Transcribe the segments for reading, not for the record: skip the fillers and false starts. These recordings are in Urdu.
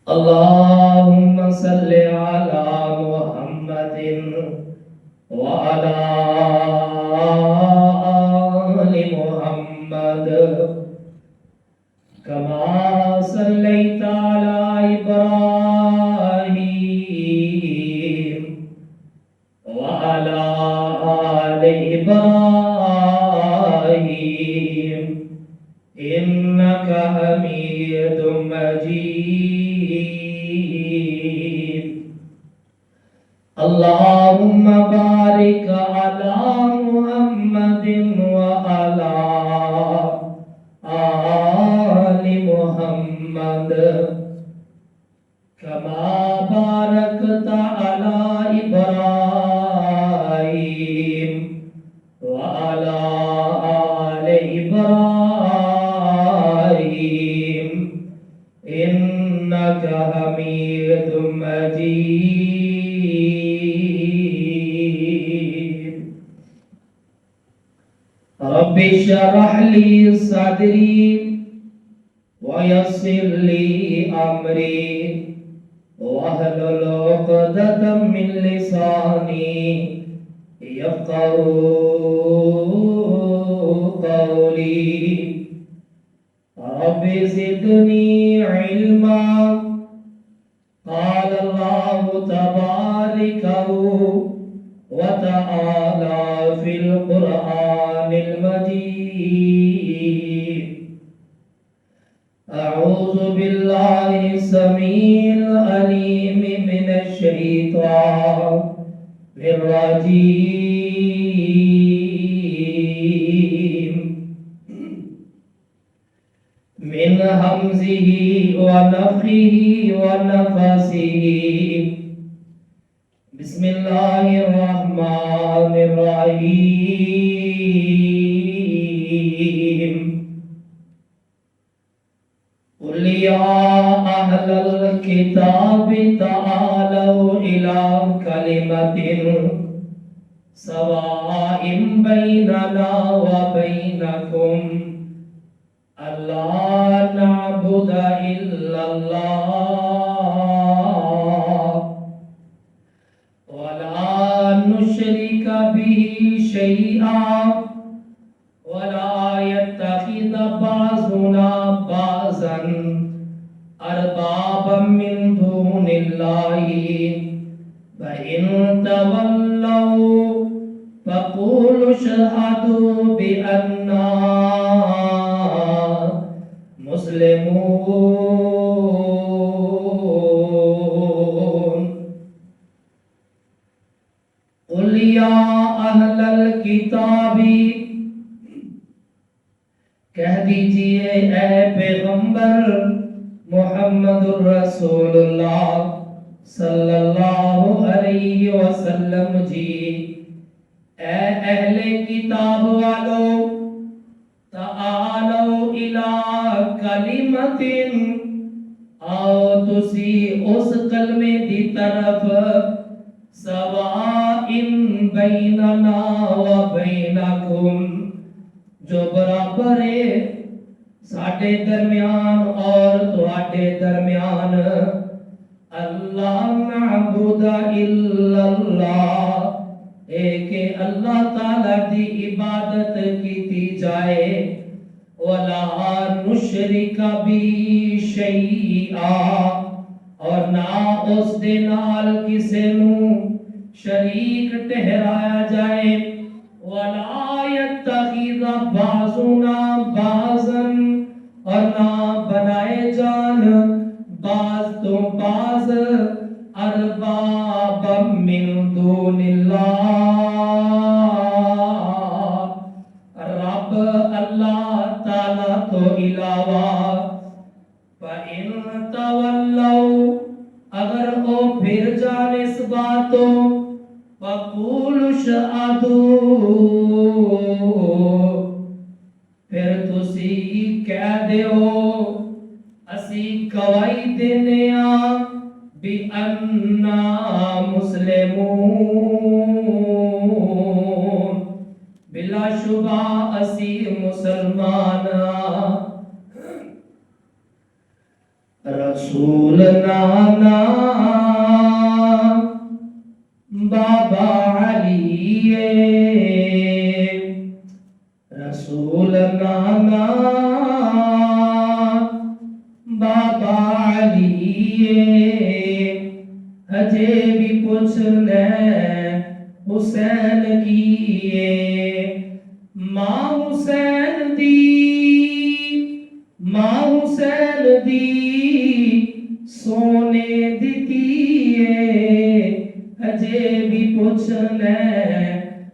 اللهم صل على محمد وعلى آل محمد كما صليت على إبراهيم وعلى آل إبراهيم إنك حميد مجيد. اللهم بارك على محمد وعلى آل محمد كما باركت على إبراهيم وعلى آل إبراهيم إنك حميد مجيد. رب اشرح لي صدري ويسر لي أمري واحلل عقدة من لساني يفقهوا قولي. رب زدني علما. قال الله تبارك وتعالى في القرآن المجيد: أعوذ بالله السميع العليم من الشيطان الرجيم من همزه ونفخه ونفسه. بسم الله الرحمن الرحيم. قل يا أهل الكتاب تعالوا إلى كلمة سواء بيننا وبينكم ألا نعبد إلا الله ولا نشرك به شيئا ولا يتخذ بعضنا بعضا أربابا من دون الله فإن تولوا فقولوا اشهدوا بأننا مسلمون. قل يا أهل الكتاب، کہہ دیجئے اے پیغمبر محمد الرسول اللہ صلی اللہ علیہ وسلم جی، اے اہل کتاب والو، تعالو الی کلمت، آؤ تسی اس کلمے دی طرف، سوائن بیننا و بینکم، جو برابر ہے ساڈے درمیان اور تواڈے درمیان، اللہ نعبد الا اللہ، ایک اللہ تعالی دی عبادت کیتی جائے، ولا نشرک بھی شیئا، اور نہ اس دے نال کسے نوں شریک ٹھہرایا جائے، ولا يتخذ بعضنا بعضا، اور نہ بنائے جان بعض تو بعض اربابا من دون اللہ، رب اللہ تعالی تو علاوہ، فَإِن تَوَلَّوْا، اگر وہ پھر جان اس باتوں، فَقُولُوا اشْهَدُوا، پھر تسی کہہ دیو اسی گواہی دینے بِأَنَّا مُسْلِمُونَ، بلا شبہ اسی مسلمان. رسول نانا بابا علی رسول نانا بابا علی ہجے بھی پوچھنے حسین کی ماں حسین دی سونے دیتی ہجے بھی پوچھنے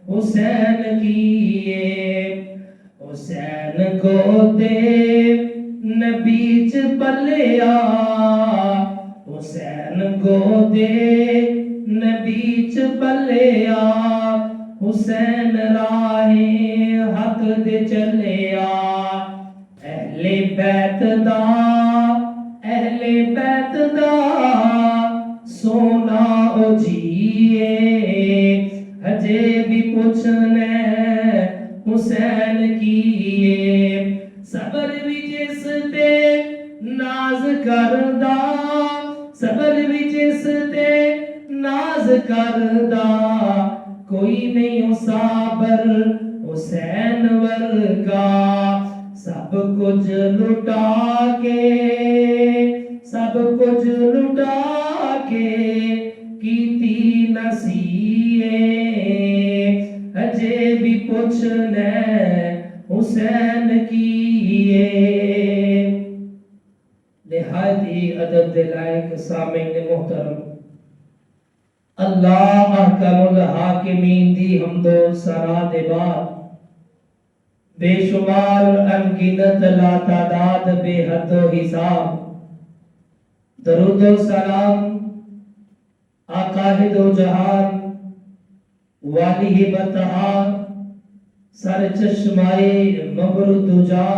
حسین کی حسین کو دے نبی چ پلیا حسین کو دے نبی چ پلیا حسین راہ حق دے چلیا اہل بیت دا سونا او جیے ہجے بھی پوچھنے حسین کیے صبر بھی جس تے ناز کردہ صبر بھی جس تے ناز کردہ کوئی نہیں صابر حسین ورگا سب کچھ لٹا کے کیتی نصیحے ہجے بھی پوچھنے حسین کیے نہایت ہی ادب دے لائق سامعین محترم اللہ احکم الحاکمین دی حمد و ثنا دے بعد بے شمار انگنت لا تعداد بے حد و حساب درود و سلام آقاہد و جہان والی بتہا سر چشمائے مبرد دجا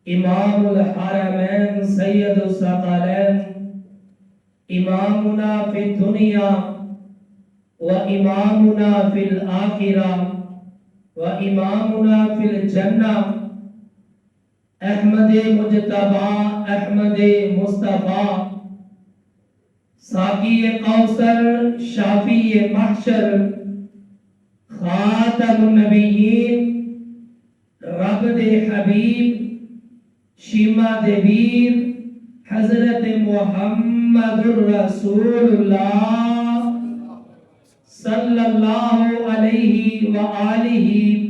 امام الحرمین سید الثقلین امامنا فی الدنیا و امامنا فی الآخرہ و امامنا فی الجنہ احمد مجتبی احمد مصطفیٰ ساقی کوثر شافی محشر خاتم النبیین رب دے حبیب شیما دے ویر حضرت محمد الرسول اللہ صلی اللہ علیہ وآلہ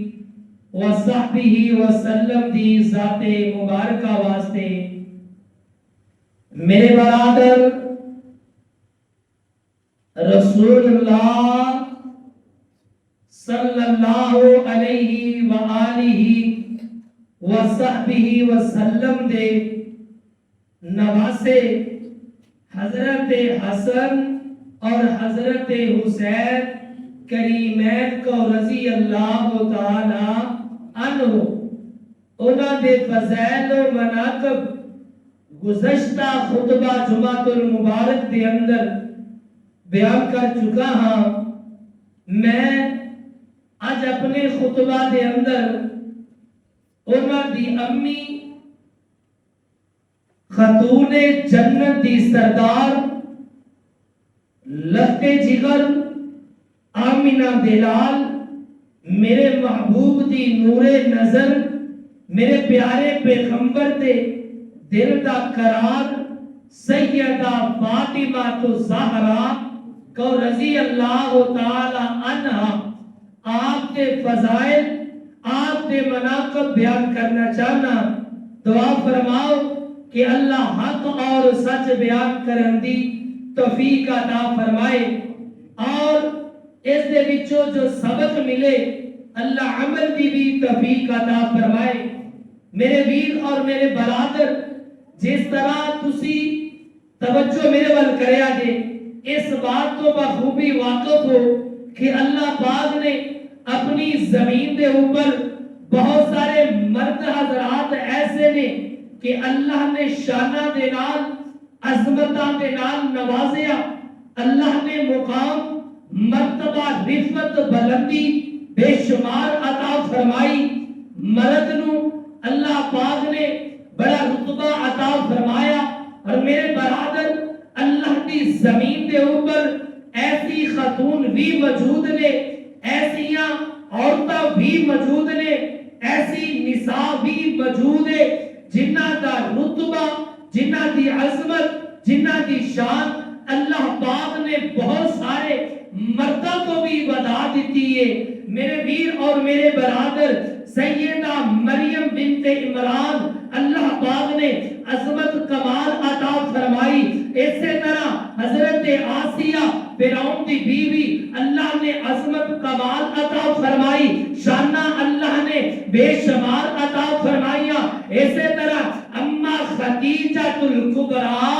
وصحبہ وسلم دی ذات مبارکہ واسطے میرے برادر رسول اللہ صلی اللہ علیہ وآلہ وصحبہ وسلم دے نواسے حضرت حسن اور حضرت حسین کریمین کو رضی اللہ تعالی عنہ انہاں دے فضائل و مناقب گزشتہ خطبہ جمعۃ المبارک دے اندر بیان کر چکا ہاں میں آج اپنے خطبہ دے اندر انہاں دی امی خاتون جنت دی سردار لختے جگر آمینہ دلال میرے محبوب دی نور نظر میرے پیارے پیغمبر دے دل دا قرار سیدہ فاطمہ الزہرا کو رضی اللہ تعالی عنہ آپ کے فضائل آپ کے مناقب بیان کرنا چاہنا دعا فرماؤ کہ اللہ حق اور سچ بیان کرن دی توفیق عطا فرمائے اور اس دے وچوں جو سبق ملے اللہ عمل دی بھی توفیق عطا فرمائے میرے ویر اور میرے برادر جس طرح تسی توجہ میرے ول کریا جے اس بات تو بخوبی واقف ہو کہ اللہ پاک نے اپنی زمین دے اوپر بہت سارے مرد حضرات ایسے نے کہ اللہ نے شانہ دے نال عظمتہ دے نال نوازیا اللہ نے مقام مرتبہ رفت بلندی بے شمار عطا فرمائی مرد نو اللہ پاک نے بڑا رتبہ عطا فرمایا دے اوپر ایسی خاتون بھی موجود نے، ایسیاں عورتاں بھی موجود نے، ایسی نساء بھی موجود ہے جنہ دا رتبہ، جنہ دی عظمت، جنہ دی شان اللہ پاک نے بہت سارے مردوں کو بھی بتا دیتی ہے۔ میرے ویر اور میرے برادر، سیدہ مریم بنت عمران اللہ پاک نے عظمت کمال عطا فرمائی، اسی طرح حضرت آسیہ فرعون کی بیوی اللہ نے عظمت کمال عطا فرمائی، شانہ اللہ نے بے شمار عطا فرمائیاں، اسی طرح اما خدیجہ الکبریٰ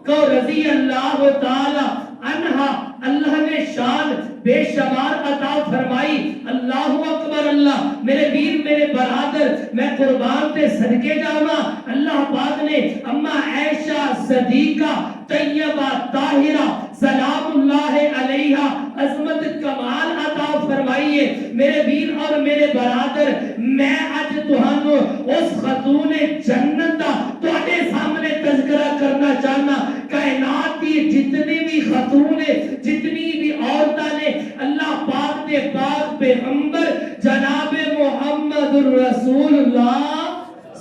کو رضی اللہ تعالی عنہا اللہ نے شان بے شمار عطا فرمائی۔ اللہ اکبر اللہ، میرے ویر میرے برادر، میں قربان تے صدقے جاواں، اللہ پاک نے اما عائشہ صدیقہ طیبہ طاہرہ سلام اللہ علیہا عظمت کمال عطا فرمائیے۔ میرے ویر اور میرے برادر، میں اج تہانوں اس خاتون جنت دا تواڈے سامنے تذکرہ کرنا چاہنا۔ کائنات کی جتنی بھی خاتون ہے، جتنی بھی عورتیں نے، اللہ پاک دے پاک پیغمبر جناب محمد الرسول اللہ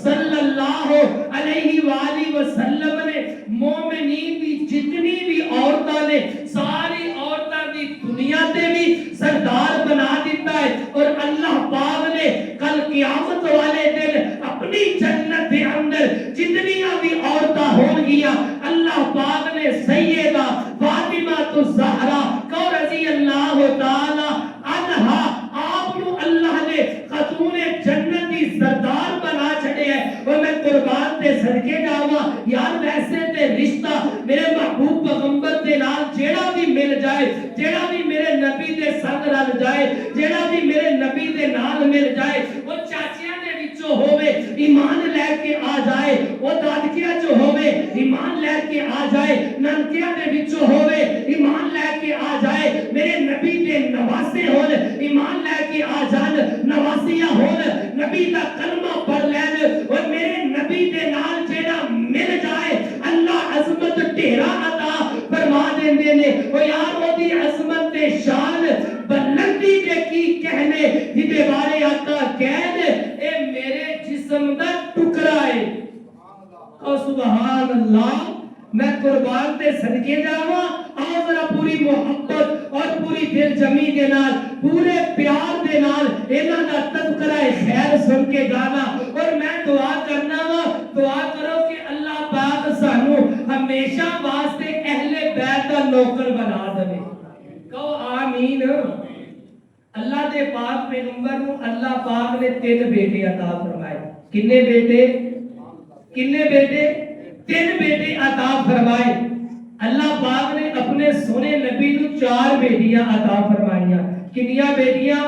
صلی اللہ علیہ وآلہ وسلم نے مومنین دی جتنی بھی عورتیں نے، ساری عورتیں دی دنیا تے بھی سردار بنا دیتا ہے، اور اللہ پاک نے کل قیامت والے دن اپنی جنت دے اندر جتنی بھی عورتیں ہون گیا، اللہ پاک نے سیدہ فاطمہ الزہرا کو رضی اللہ تعالی عنہا آپ نو اللہ نے خاتون جنت دی سردار بنا چھڑے ہے۔ اور میں قربان تے صدقے جاواں، یار ویسے تے رشتہ میرے محبوب پیغمبر دے نال جیڑا بھی مل جائے، جیڑا بھی میرے نبی دے سنگ رل جائے، جیڑا بھی میرے نبی دے نال مل جائے، وہ چاچیاں دے وچوں ہووے ایمان لے کے آ جائے، وہ دادکیاں چوں ہووے ایمان لے کے آ جائے، ننکیاں دے وچوں ہووے ایمان لے کے آ جائے، میرے نبی دے نواسے ہون ایمان لے کے آ جان، نواسیاں ہون نبی دا کلمہ پڑھ لین، اور میرے نبی دے نال جیڑا مل جائے اللہ عظمت ڈھیرا عطا فرما دیندے نے۔ او یار او دی عظمت تے شان بلندی دے کی کہنے، جدے بارے آقا کہن اے میرے جسم دا ٹکڑا ہے۔ او سبحان اللہ، میں قربان تے صدقے جاواں، آؤ ذرا پوری محبت اور پوری دل جمی دے نال، پورے پیار دے نال انہاں دا تذکرہ خیر سن کے گانا، اور میں دعا کرنا وا، دعا کرو کہ اللہ پاک سانو ہمیشہ واسطے اہل بیت دا نوکر بنا دے۔ کہو آمین۔ اللہ دے پاک پیغمبر نو اللہ پاک نے 3 بیٹے عطا فرمائے۔ کنے بیٹے؟ کنے بیٹے؟ 3 بیٹے عطا فرمائے۔ اللہ پاک نے اپنے سونے نبی نو 4 بیٹیاں عطا فرمائیاں۔ کنیاں بیٹیاں؟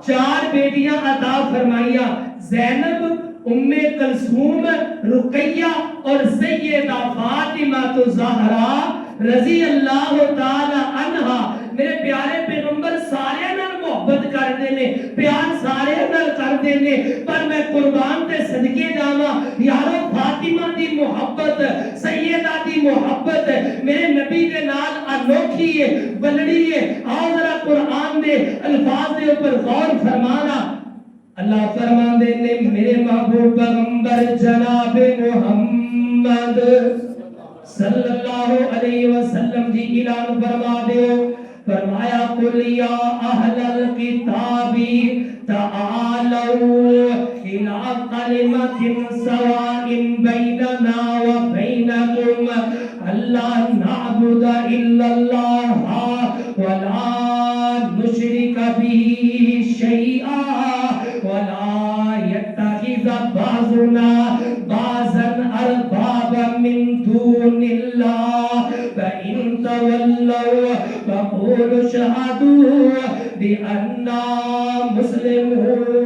4 بیٹیاں عطا فرمائیاں۔ زینب، ام کلثوم، رقیہ اور سیدہ فاطمہ الزہرا رضی اللہ تعالی عنہا۔ میرے پیارے پیغمبر سارے نال محبت کردے نے، پیار سارے نال کردے نے، پر میں قربان تے صدقے جاواں، یارو فاطمہ دی محبت، سیدہ دی محبت میرے نبی دے نال انوکھی ہے، بلڑی ہے۔ آؤ ذرا قرآن دے الفاظ دے اوپر غور فرمانا۔ اللہ فرماندے نے میرے محبوب پیغمبر جناب محمد صلی اللہ علیہ وسلم جی اعلان فرما دے، فرمایا قل یا اہل الکتاب تعالوا الی کلمۃ سواء بیننا وبینکم الا نعبد الا اللہ ولا نشرک به شیئا ولا يتخذ بعضنا بعضا اربابا من دون الله فإن تولوا فقولوا اشهدوا بأننا مسلمون۔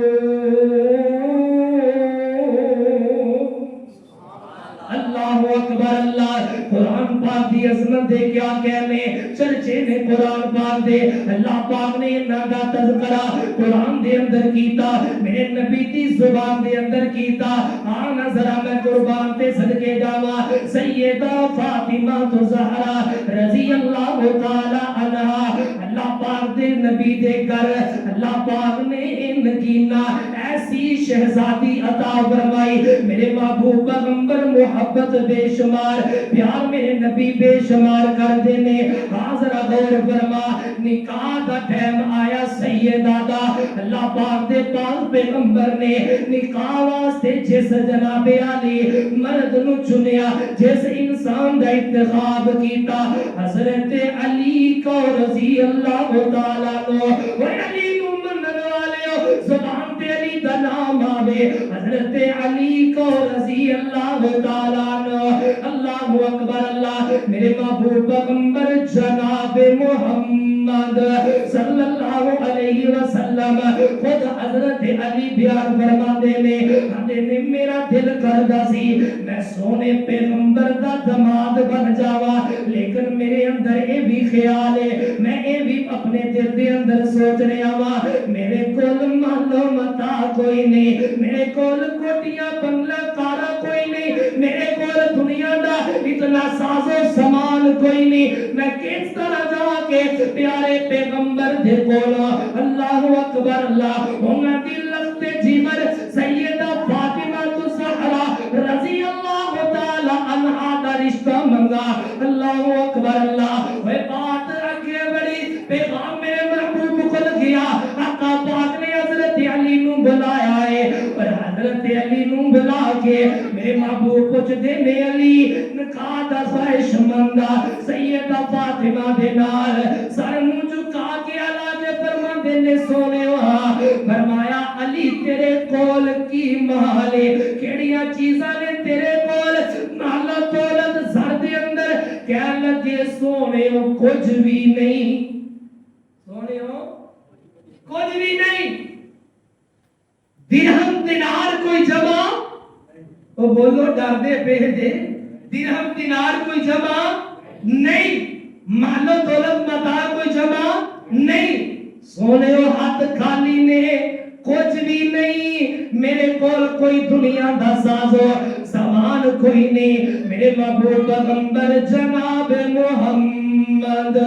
اللہ اکبر اللہ، قرآن پاک دی عظمت دے کیا کہنے چرچے نے قرآن پاک دے اللہ پاک نے انہاں دا تذکرہ قرآن دے اندر کیتا میرے نبی دی زبان دے اندر کیتا آنا ذرا میں قربان تے صدقے جاوا سیدہ فاطمہ تو زہرا رضی اللہ تعالی عنہا اللہ پاک دے نبی دے کر اللہ پاک نے نگینا ایسی شہزادی عطا فرمائی میرے محبوب پیغمبر محبت بے شمار پیار میرے نبی بے شمار کر دینے حاضر غور فرما نکاح دا ٹائم آیا سیدہ دا اللہ پاک دے پاک پیغمبر نے نکاح واسطے جس جناب علی مرد نو چنیا جس انسان دا انتخاب کیتا حضرت علی کو رضی اللہ تعالیٰ کو وہ علی کو منن والے زبان پہ علی دا نام آوے حضرت علی کو رضی اللہ تعالیٰ عنہ اللہ اکبر اللہ میرے محبوب پیغمبر جناب محمد صلی اللہ علیہ وسلم خود حضرت علی بیان فرما نے میرا دل کردا سی میں سونے پیغمبر دا دماد بن جاوا لیکن میرے اندر اے بھی خیال ہے میں اے بھی اپنے دل دے اندر سوچ رہا وا میرے کول مالو متا کوئی نہیں میرے کول کوٹیاں بنگلہ کارا کوئی نہیں میرے کول دنیا دا اتنا ساز و سامان کوئی نہیں میں کس طرح جا کے پیارے پیغمبر دے کول اللہ اکبر اللہ انہاں دی لگتے جیگر سیدہ فاطمہ الزہرا رضی اللہ تعالی عنہا دا رشتہ منگا اللہ اکبر اللہ وہ بات آگے بڑی پیغام میرے محبوب کو گیا آقا پاک نے حضرت علی نو بلایا ہے اور حضرت علی نو بلا کے میرے محبوب کچھ دینے علی نکاح دا خواہش منگا سیدہ فاطمہ دے نال سر منہ جھکا کے علاج فرما دینے سونے وہاں فرمایا علی تیرے کول کی محالے کیڑیاں چیزاں نے تیرے کول محلہ دولت زر دے اندر کہہ لگے سونے ہو کچھ بھی نہیں سونے ہو کچھ بھی نہیں درہم دینار کوئی جمع وہ بولو ڈر دے پہ دے درہم دینار کوئی جمع نہیں مال و دولت متا کوئی جمع نہیں سونے و ہاتھ خالی نے کچھ بھی نہیں میرے کول کوئی دنیا دا سازو سامان کوئی نہیں میرے محبوب پیغمبر جناب محمد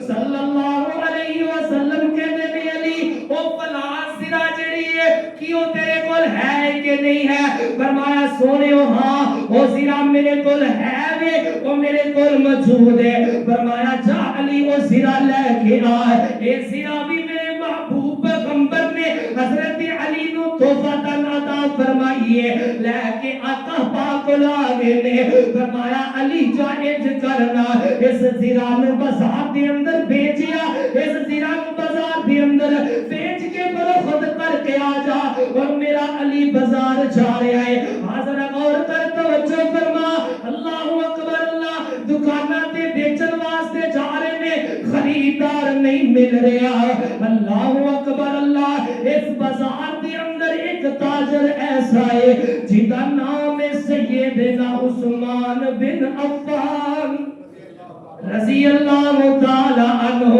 صلی اللہ علیہ وسلم کے نبی علی او فلاں سرا جڑی ہے کیوں تیرے کول ہے کہ نہیں ہے فرمایا سونے ہاں او سرا میرے کول ہے وے او میرے کول موجود ہے فرمایا جا علی او سرا لے کے آ اے سرا بھی میرے محبوب پیغمبر نے حضرت علی نو تحفہ عطا فرمائیے لے کے آقا پاک لاگے نے فرمایا علی جائز کرنا اس زرا نو بازار دے اندر بیچیا اس زرا نو بازار دے اندر بیچ کے فروخت کر کے آ جا اور میرا علی بازار جا رہا ہے حاضر غور کر توجہ فرما اللہ اکبر اللہ دکانہ تے بیچن واسطے جا رہے نے خریدار نہیں مل رہا اللہ اکبر اللہ اس بازار دے اندر ایک تاجر ایسا ہے جدا نام ہے سیدنا عثمان بن عفان رضی اللہ تعالی عنہ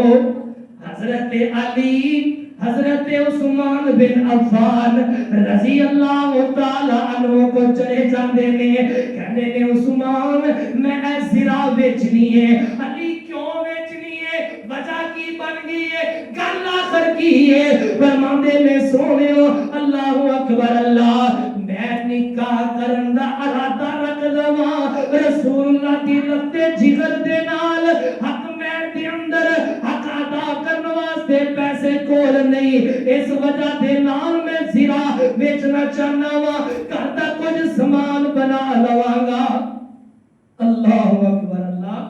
حضرت علی حضرت عثمان بن عفان رضی اللہ تعالی عنہ کو چلے جاندے نے کہنے نے عثمان میں اے زرا بیچنی ہے علی کیوں بیچنی ہے وجہ کی بن گئی ہے گل آخر کی ہے فرماندے نے سونے اللہ اکبر اللہ میں نکاح کرن دا ارادہ رکھ لواں رسول اللہ دی رتے جگر دے نال حق میں دے اندر حق ادا کرن واسطے پیسے کول نہیں اس وجہ دے نال میں زرا بیچنا چاہنا وا گھر دا کچھ سامان بنا لواں گا اللہ اکبر اللہ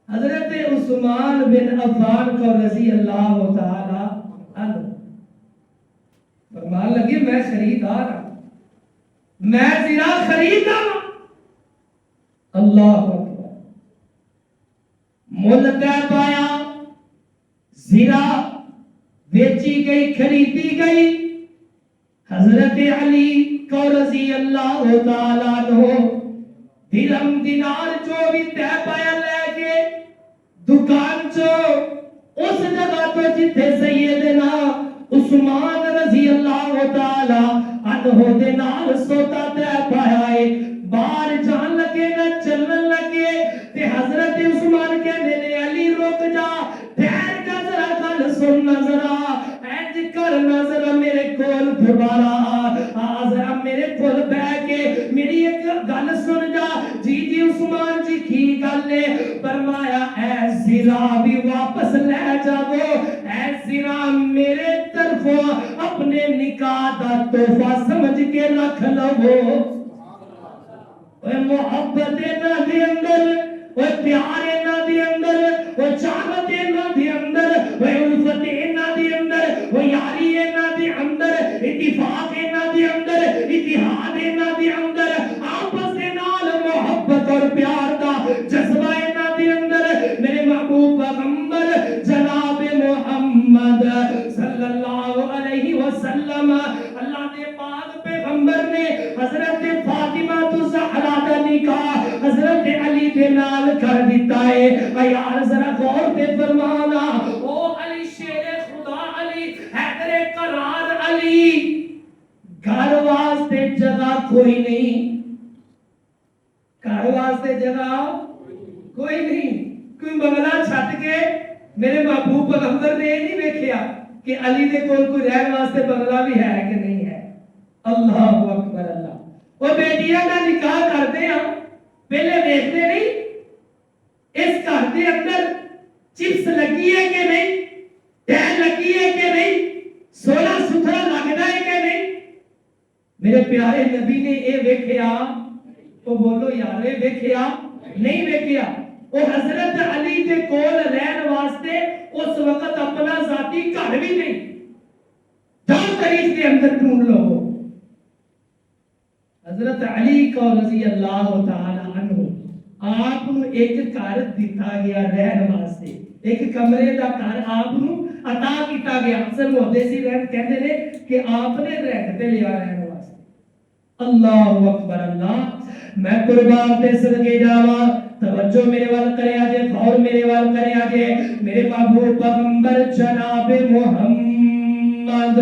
حضرت عثمان بن عفان کو رضی اللہ تعالی عنہ فرمان لگے میں خریدار ہوں میں زرا خریدا اللہ اکبر مول طے پایا زرا بیچی گئی خریدی گئی حضرت علی کو رضی اللہ تعالی عنہ درہم دینار جو بھی تہ پایا لے کے دکان چو اس جگہ تو جتھے سیدنا عثمان رضی اللہ تعالی عنہ دے نال سوتا تہ پایا ہے باہر جان لگے نہ چلن لگے تے حضرت عثمان کہنے نے علی رک جا ٹھہر جا ذرا گل سن ذرا اینج کر نظر میرے کول دوبارہ ذرا میرے کول بیٹھ کے میری ایک گل سن جا جی جی عثمان جی کی گل ہے فرمایا اے زرا بھی واپس لے جاؤ اے زرا میرے طرفوں اپنے نکاح دا تحفہ سمجھ کے رکھ لو اے محبت نہ دے اندر اے پیار نہ دے اندر اے چاہت نہ دے اندر اے الفت نہ دے اندر اے یاری نہ دے اندر اتفاق نہ دے اندر اتحاد نہ دے اندر آپس نال محبت اور پیار دا جذبہ نہ دے اندر میرے محبوب پیغمبر جناب محمد صلی اللہ علیہ وسلم اللہ دے پاک پیغمبر نے حضرت فاطمہ الزہرا دا نکاح حضرت علی دے نال کر دیتا ہے یار ذرا غور تے فرمانا او علی شیر خدا علی حیدر قرار علی گھر واسطے جگہ کوئی نہیں گھر واسطے جگہ کوئی نہیں کوئی بنگلہ چھٹ کے میرے محبوب پیغمبر نے نہیں دیکھیا کہ علی دے کول کوئی رہن واسطے بنگلہ بھی ہے کہ نہیں ہے اللہ اکبر اللہ وہ بیٹیاں کا نکاح کرتے ہیں پہلے دیکھتے نہیں اس گھر دے اندر چپس لگی ہے کہ نہیں ٹین لگی ہے کہ نہیں سونا ستھرا لگتا ہے کہ نہیں میرے پیارے نبی نے اے ویکھیا وہ بولو یار اے ویکھیا نہیں ویکھیا وہ حضرت علی دے کول رہن واسطے اس وقت اپنا ذاتی گھر بھی نہیں جان تاریخ کے اندر ڈھونڈ لو حضرت علی کو رضی اللہ تعالی عنہ آپ نو ایک گھر دتا گیا رہن واسطے ایک کمرے دا گھر آپ نو عطا کیتا گیا اکثر محدثی رہن کہتے ہیں کہ آپ نے رہن تے لیا رہن واسطے اللہ اکبر اللہ میں قربان تے صدقے جاواں توجہ میرے وال کرے آجے غور میرے وال کرے آجے میرے محبوب پیغمبر جناب محمد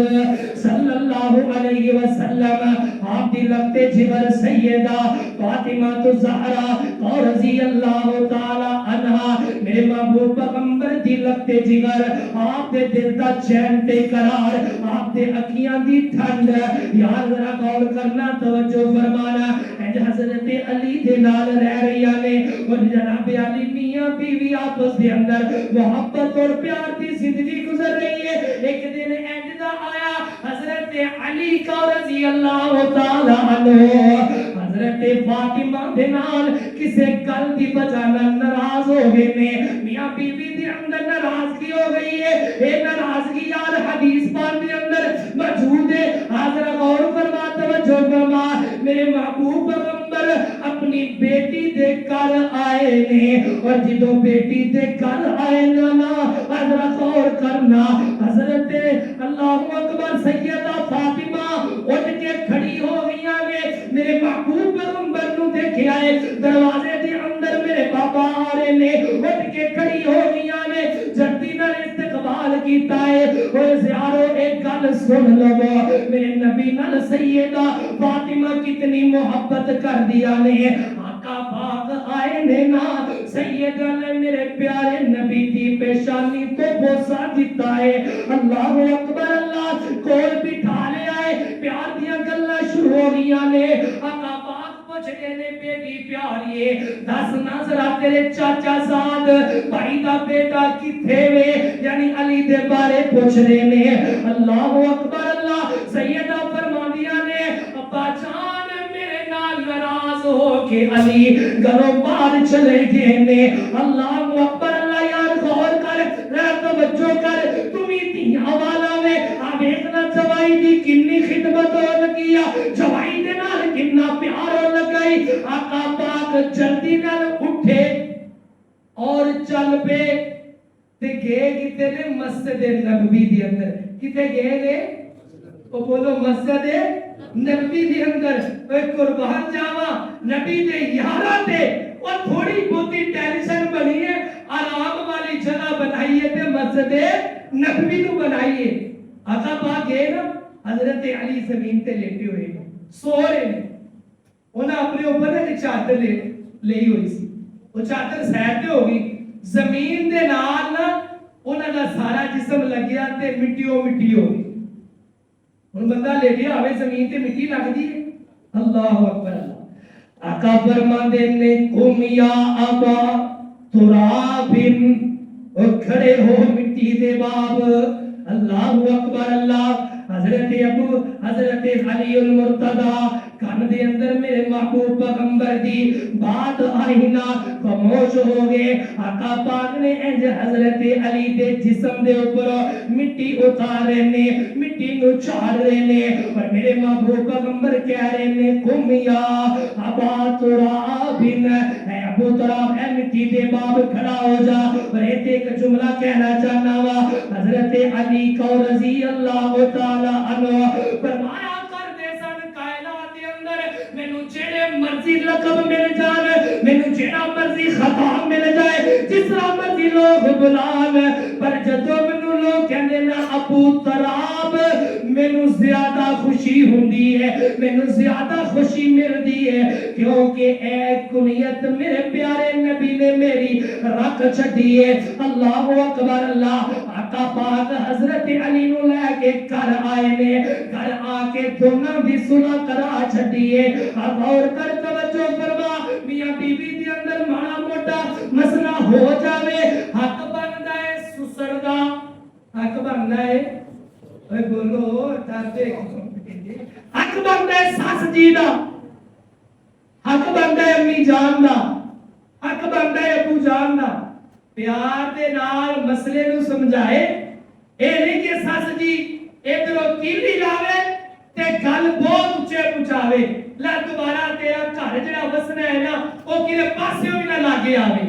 صلی اللہ علیہ وسلم آپ دی لگتے جگر سیدہ فاطمہ الزہرا رضی اللہ تعالی عنہ میرے محبوب پیغمبر دی لگتے جگر آپ دے دل دا چین تے قرار آپ دے اکھیاں دی ٹھنڈ یار ذرا غور کرنا توجہ فرمانا حضرت علی دے نال رہ رہی نے اور جناب علی میاں بیوی آپس دے اندر محبت اور پیار دی زندگی گزر رہی ہے ایک دن ایندا آیا حضرت علی کا رضی اللہ تعالی عنہ حضرت فاطمہ دے نال کسے گل دی وجہ نال ناراض ہو گئے نے میاں بیوی دے اندر ناراضگی ہو گئی ہے اے ناراضگی یار حدیث پاک دے اندر موجود ہے حضرت غور فرما توجہ فرما میرے محبوب پیغمبر اپنی بیٹی دے گھر آئے نے اور جدو بیٹی دے گھر آئے نا حضرت غور کرنا حضرت اللہ اکبر سیدہ فاطمہ اٹھ کے کھڑی ہو گئی نے میرے محبوب پیغمبر نو دیکھے آئے دروازے دے اندر میرے بابا آ رہے نے اٹھ کے کھڑی ہو گئی نے جلدی نال استقبال کیتا ہے اور زیارو ایک گل سن لو میرے نبی نال سیدہ فاطمہ کتنی محبت کر دیا نے آقا پاک آئے نے نا سیدہ نے میرے پیارے نبی دی پیشانی کو بوسا دیتا ہے اللہ اکبر اللہ کول بٹھا لے آئے پیار دیا گلہ شروع ہو گئی نے آقا پاک پوچھ گئے نے بیٹی پیاریے دس نظرہ تیرے چاچا زاد بھائی دا بیٹا کتھے وے یعنی علی دے بارے پوچھ رہے نے اللہ اکبر اللہ سیدہ فرما دیا نے ابا جان میرے نال ناراض ہو کے علی گھروں باہر چلے گئے نے اللہ اکبر اللہ یار غور کر توجہ کر تمہیں دیا والا میں آبیتنا جوائی دی کنی خدمت ہو لگیا جوائی دے نال کننا پیار ہو لگائی آقا پاک جلدی نال اٹھے اور چل پہ تے گئے کتے نے مسجد نبوی دی اندر کتے گئے نے وہ بولو مسجد نبی دے اندر قربان جاوا نبی دے یاراں تے اور تھوڑی بہتی ٹینشن بنی ہے آرام والی جگہ بنائیے تے مسجد نبوی نو بنائیے آقا پاک گئے نا حضرت علی زمین تے لیٹے ہوئے سو رہے ہیں انہاں اپنے اوپر ایک چادر لئی ہوئی سی وہ چادر سیٹ تے ہو گئی زمین دے نال نا انہاں دا سارا جسم لگیا تے مٹی ہو گئی ہن بندہ لیٹیا ہوئے زمین تے مٹی لگدی ہے اللہ اکبر اللہ آقا فرماندے نے قم یا ابا تراب کھڑے ہو مٹی دے باب اللہ اکبر اللہ حضرت علی المرتضی کان دے اندر میرے محبوب پیغمبر دی بات آئی نا خاموش ہو گئے آقا پاک نے انج حضرت علی دے جسم دے اوپر مٹی اتارے نے مٹی نو چاڑ رہے نے اور میرے محبوب پیغمبر کہہ رہے نے قم یا ابا تراب اے ابو تراب اے مٹی دے باب کھڑا ہو جا اور ایک جملہ کہنا چاہنا وا حضرت علی کو رضی اللہ تعالی عنہ فرمایا مینوں جڑے مرضی لقب مل جان مینوں جڑا مرضی خطاب مل جائے جس طرح مرضی لوگ بلان پر جدوں مینوں لوگ کہندے نا ابو تراب مینوں زیادہ خوشی ہوندی ہے مینوں زیادہ خوشی ملدی ہے کیونکہ اے کنیت میرے پیارے نبی نے میری رکھ چھڈی ہے اللہ اکبر اللہ آقا پاک حضرت علی نو لے کے گھر آئے نے گھر آ کے دونوں دی صلح کرا چھڈی ہے غور کر توجہ فرما میاں بیوی دے اندر ماڑا موٹا مسئلہ ہو جاوے حق بندا ہے سسر دا حق بندا ہے اوے بولو ڈرتے حق بندا ہے سس جی دا حق بندا ہے امی جان دا حق بندا ہے ابو جان دا پیار دے نال مسئلے نو سمجھائے اے نہیں کہ سس جی ادھروں تیلی لاوے تے گل بہت اونچے پہنچاوے لا دوبارہ تیرا گھر جڑا وسنا ہے نا او کدے پاسے بھی نہ لاگے آوے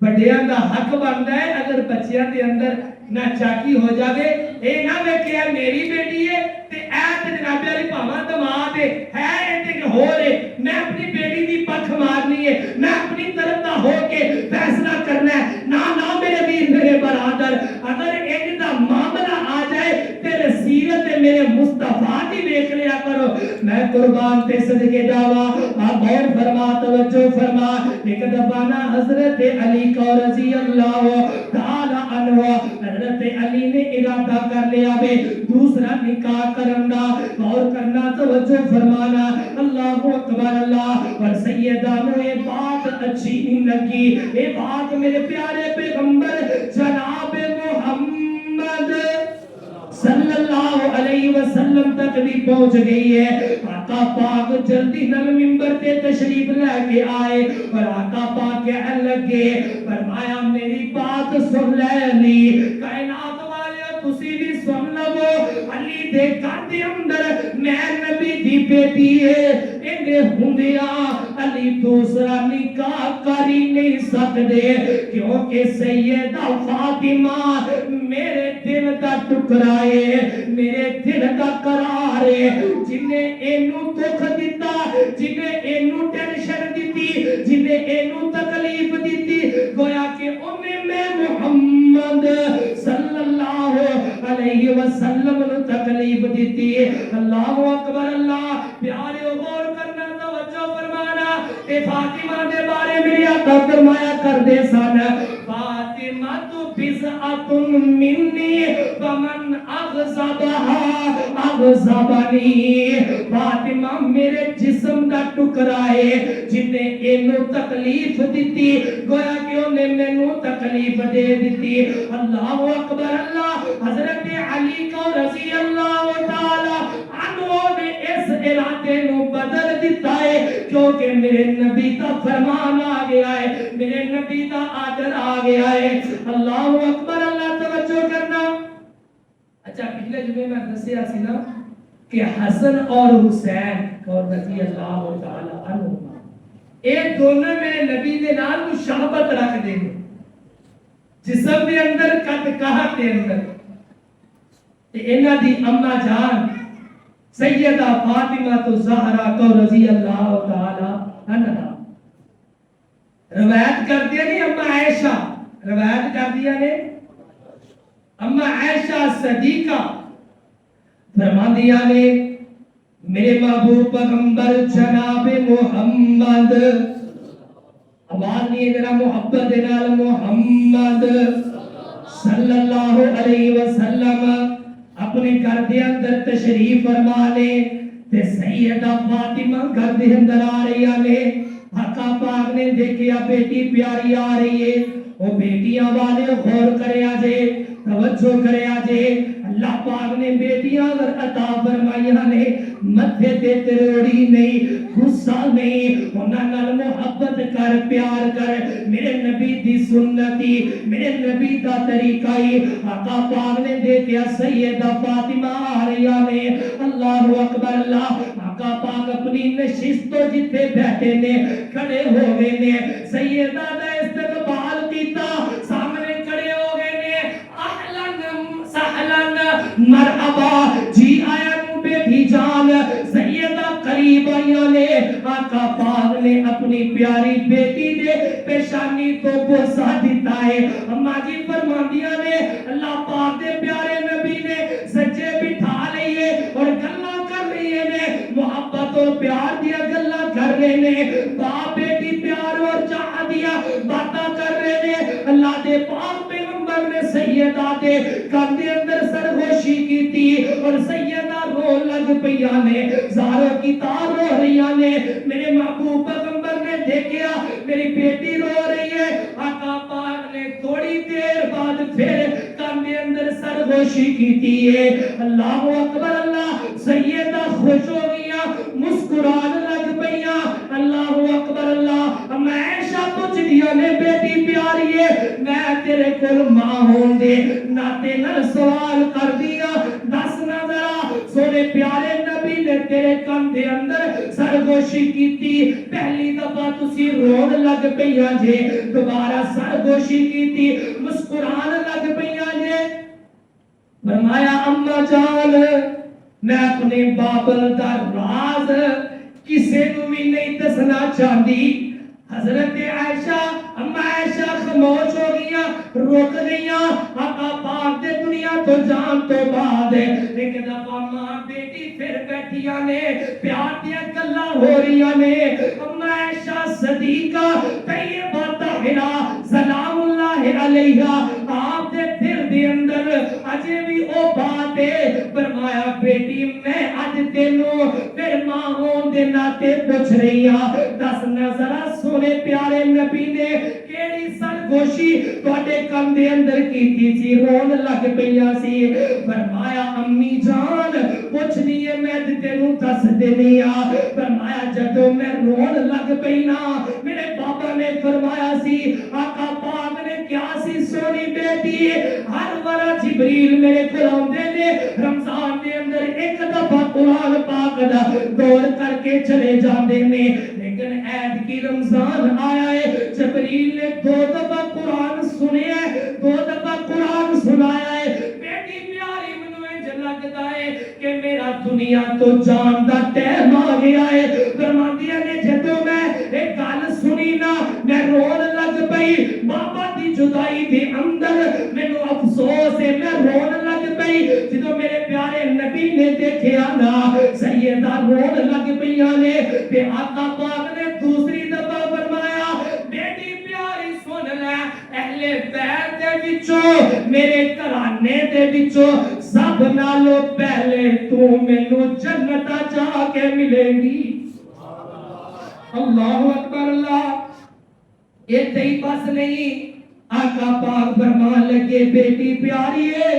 بڑیاں دا حق بندا ہے اگر بچیاں دے اندر نہ چاکی ہو جاوے اے نہ ویکھیا میری بیٹی ہے تے اے تے جناب علی پاواں دماد ہے اے تے ہو رے میں اپنی بیٹی دی پکھ مارنی ہے میں اپنی طرف دا ہو کے فیصلہ کرنا ہے نہ میرے ویر میرے برادر اگر ایک دا معاملہ آ جائے تیرے سیرت میرے مصطفیٰ دی دیکھ لیا کرو میں قربان تے صدقے جاوا آپ غور فرما توجہ فرما ایک دفعہ نا حضرت علی کو رضی اللہ تعالی عنہ حضرت علی نے ارادہ کر لیا بے دوسرا نکاح کرنا غور کرنا توجہ فرمانا اللہ اکبر اللہ اور سیدانو یہ بات اچھی نہیں لگی یہ بات میرے پیارے پیغمبر جناب محمد صلی اللہ علیہ وسلم تک بھی پہنچ گئی ہے آقا پاک جلدی نل منبر تے تشریف لے کے آئے اور آقا پاک کہنے لگے فرمایا میری بات سن لے علی کائنات والے تسی بھی سن لو علی دے گھر دے اندر میں نبی دی بیٹی ہے انہیں ہوندیا علی دوسرا نکاح کر ہی نہیں سکدے کیونکہ سیدہ فاطمہ میرے دل دا ٹکڑا ہے میرے دل دا قرار ہے جنہیں اینو دکھ دیتا جنہیں اینو ٹینشن دیتی جنہیں اینو تکلیف دیتی گویا کہ انہیں میں محمد صلی اللہ علیہ وسلم نے تکلیف دیتی اللہ اکبر اللہ پیارے غور کرنا توجہ فرمانا اے فاطمہ دے بارے میری آقا فرمایا کر دے سن فاطمہ تو بزعت منی ومن اغضبنی فاطمہ میرے جسم دا ٹکڑا ہے جنہیں اینو تکلیف دیتی گویا کہ انہیں مینوں تکلیف دے دیتی اللہ اکبر اللہ حضرت علی کو رضی اللہ تعالی عنہ نے اس ارادے نو بدل دیتا ہے کیونکہ میرے نبی کا فرمان آ گیا ہے میرے نبی کا آدر آ گیا ہے اللہ اکبر اللہ توجہ کرنا اچھا پچھلے جمعے میں دسیا سی نا کہ حسن اور حسین اور رضی اللہ تعالی عنہ ایک دونوں میں نبی دے نال مشابہت رکھ دیں گے جسم دے اندر قد کہت دے اندر تے انہاں دی اما جان سیدہ فاطمہ تو زہرا کو رضی اللہ تعالی عنہا روایت کر دیا نہیں اما عائشہ روایت کر دیا نے اما عائشہ صدیقہ فرما دیا نے میرے محبوب پیغمبر جناب محمد آواز نہیں ذرا محبت نال محمد صلی اللہ علیہ وسلم اپنے گھر دے اندر تشریف فرما لے تے سیدہ فاطمہ گھر دے اندر آ رہی نے آقا پاک نے دیکھیا بیٹی پیاری آ رہی ہے وہ بیٹیاں والے غور کرے آجے توجہ کرے آجے اللہ پاک نے بیٹیاں اگر عطا فرمائیاں نے متھے تے تروڑی نہیں غصہ نہیں انہاں نال محبت کر پیار کر میرے نبی دی سنتی میرے نبی دا طریقہ ہی آقا پاک نے دیکھیا سیدہ فاطمہ آ رہی نے اللہ اکبر اللہ آقا پاک اپنی نشست تو جتھے بیٹھے نے کھڑے ہو گئے نے سیدہ دا استقبال کیتا سامنے کھڑے ہو گئے نے اہلن سہلن مرحبا جی آیا نو بیٹی جان سیدہ قریب آیا نے آقا پاک نے اپنی پیاری بیٹی دے پیشانی تو بوسا دیتا ہے اماں جی فرماندیاں نے اللہ پاک دے پیارے نبی نے سجے بٹھا لئیے اور گلاں کر رہی نے محبت اور پیار دیا گلاں کر رہے نے باپ بیٹی پیار اور چاہ دیا باتاں کر رہے نے اللہ دے پاک پیغمبر نے سیدہ دے کندھے اندر سرگوشی کی تھی اور سیدہ رو لگ پیا نے زاروں کی تار رو رہی نے میرے محبوب پیغمبر نے دیکھیا میری بیٹی رو رہی ہے آقا پاک نے تھوڑی دیر بعد پھر کندھے اندر سرگوشی کی تھی ہے اللہ اکبر اللہ سیدہ خوش ہو گیا مسکران لگ پیا اللہ اکبر اللہ میں عائشہ پوچھ دیا نے بیٹی پیاری ہے میں تیرے کول ماں ہون دے ناتے نال سوال کر دیا دس نہ ذرا سونے پیارے نبی نے تیرے کندھے اندر سرگوشی کی تھی پہلی دفعہ تسی رون لگ پیا جے دوبارہ سرگوشی کی تھی مسکران لگ پیا جے فرمایا اماں جان میں اپنے بابل دا راز کسے نو بھی نہیں دسنا چاہتی حضرت عائشہ اما عائشہ خاموش ہو گیا روک گیا آقا پاک دے دنیا تو جان تو بعد ایک دفعہ ماں بیٹی پھر بیٹھیاں نے پیار دیا گلاں ہو رہی نے اما عائشہ صدیقہ طیبہ طاہرہ سلام اللہ علیہا آپ دے دل دے اندر اجے بھی او بات ہے فرمایا بیٹی میں اج تینوں پھر ماں ہون دے ناتے پوچھ رہی ہاں دس نظرہ سونے پیارے نبی نے کیڑی سرگوشی تواڈے کندھے اندر کیتی سی رون لگ پیا سی فرمایا امی جان پوچھ لیے میں تینوں دس دینی آ فرمایا جدوں میں رون لگ پینا میرے بابا نے فرمایا سی آقا پاک نے کیا سی سونی بیٹی ہر بار جبریل میرے کول اوندے نے رمضان دے اندر ایک دفعہ قرآن پاک دا دور کر کے چلے جاندے نے لیکن عید کی رمضان آیا ہے جبریل نے دو دفعہ قرآن سنے ہے دو دفعہ قرآن سنایا ہے بیٹی پیاری منو انج لگدا ہے کہ میرا دنیا تو جان دا ٹائم آ گیا ہے فرماندیاں نے جدوں میں ایک گل سنی نا میں رون لگ پئی بابا دی جدائی دے اندر مینوں افسوس ہے میں رون لگ پئی جدوں میرے پیارے نبی نے دیکھیا نا سیدہ رون لگ پیا نے تے آقا پاک نے دوسری دفعہ فرمایا بیٹی پیاری سن لے اہل بیت دے وچوں میرے گھرانے دے وچوں سب نالوں پہلے تو مینوں جنت جا کے ملے گی اللہ اکبر اللہ یہ تئی بس نہیں آقا پاک فرمان لگے بیٹی پیاری ہے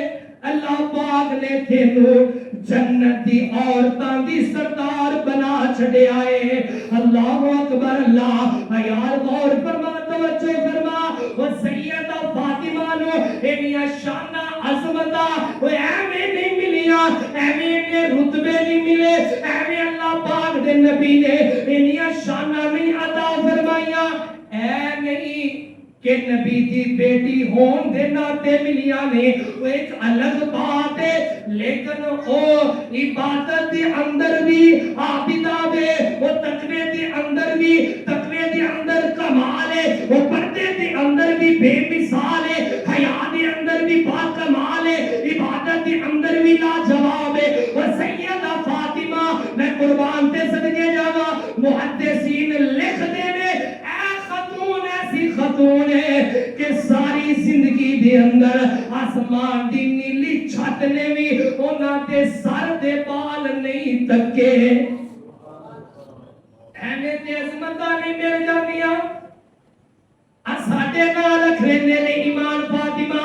اللہ پاک نے تینوں جنت دی عورتاں دی سردار بنا چھڑیا ہے اللہ اکبر اللہ یار غور فرما توجہ فرما وہ سیدہ فاطمہ نو انیاں شاناں عظمتاں وہ ایویں نہیں ملیاں ایویں نے رتبے نہیں ملے ایویں اللہ پاک دے نبی نے انیاں شاناں نہیں عطا فرمائیاں اے نہیں کہ نبی دی بیٹی ہون دے ناتے ملیاں نے وہ ایک الگ بات ہے، لیکن او عبادت دے اندر بھی عابدہ دے، وہ تقوی دے اندر بھی تقوی دے اندر کمال ہے، وہ پردے دے اندر بھی بے مثال ہے، حیا دے اندر بھی با کمال ہے، عبادت دے اندر بھی لاجواب ہے۔ وہ سیدہ فاطمہ میں قربان تے صدقے جاواں، محدثین لکھ دے نے اے خاتون ایسی خاتون ہے کہ ساری زندگی دے اندر آسمان دی نیلی چھت نے بھی انہاں دے سر دے بال نہیں تکے۔ ایویں تے عظمتاں نہیں مل جاندیاں، ساڈے نال رکھنے نے ایمان فاطمہ،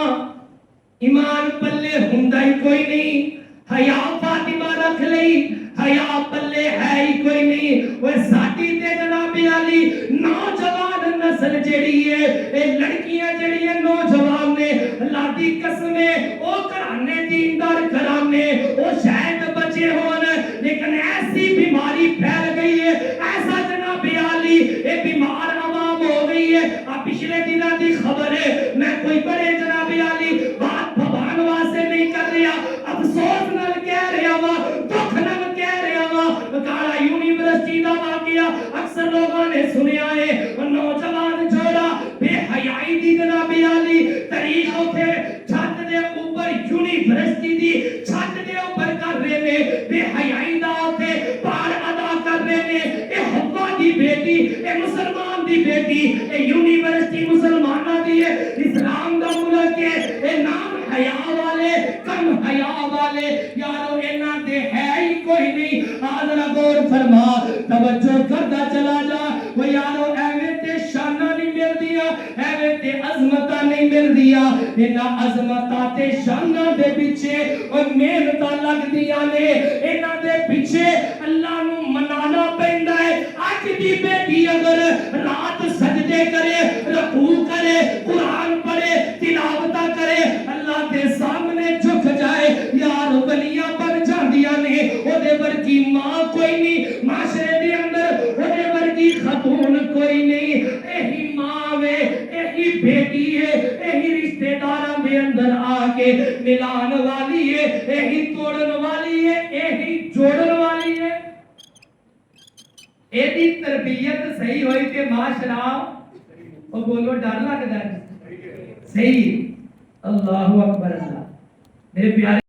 ایمان پلے ہوندا ہی کوئی نہیں، حیا فاطمہ رکھ لئی، حیا پلے ہے ہی کوئی نہیں۔ وہ ساڈی تے جناب علی نوجوان نسل جڑی ہے، اے لڑکیاں جڑی ہیں نوجوان نے، اللہ دی قسم ہے او گھرانے دیندار گھرانے او شاید بچے ہون، لیکن ایسی بیماری پھیل گئی ہے، ایسا جناب علی اے بیمار عوام ہو گئی ہے۔ پچھلے دنوں دی خبر ہے، میں کوئی بڑے جناب علی بات بھوان واسطے نہیں کر رہا، افسوس نال کہہ رہا وا، دکھ نال کہہ رہا وا، کالا یونیورسٹی دا واقعہ اکثر لوگوں نے سنیا ہے، نوجوان جوڑا بے حیائی دی جناب علی تاریخ اوتھے چھت دے اوپر یونیورسٹی دی چھت دے اوپر کر رہے نے، بے حیائی دا اوتھے پار ادا کر رہے نے۔ اے حوا دی بیٹی، اے مسلمان دی بیٹی، اے یونیورسٹی مسلمانہ دی ہے، اسلام دا ملک ہے، اے نام حیا والے کم حیا والے یارو انہاں دے ہے ہی کوئی نہیں۔ آدھرا غور فرما، توجہ کردا چلا جا، وہ یارو ایویں تے شانہ نہیں مل دیا، ایویں تے عظمتہ نہیں مل دیا، انہاں عظمتہ تے شانہ دے پیچھے اور محنتاں لگ دیا نے، انہاں دے پیچھے اللہ نو منانا پیندا ہے۔ اج دی بیٹی اگر رات سجدے کرے، رکوع کرے، قرآن پڑھے، تلاوتہ کرے، اللہ کے سامنے جھک جائے، یار ولیاں بن جاندیاں نے، او دے ورگی ماں کوئی نہیں، معاشرے دے اندر او دے ورگی خاتون کوئی نہیں۔ ایہی ماں وے، ایہی بیٹی ہے، ایہی رشتہ داراں دے اندر آ کے ملان والی ہے، ایہی توڑن والی ہے، ایہی جوڑن والی ہے۔ ایدی تربیت صحیح ہوئی تے معاشرہ او بولو ڈر لگدا ہے، صحیح۔ اللہ اکبر اللہ، میرے پیارے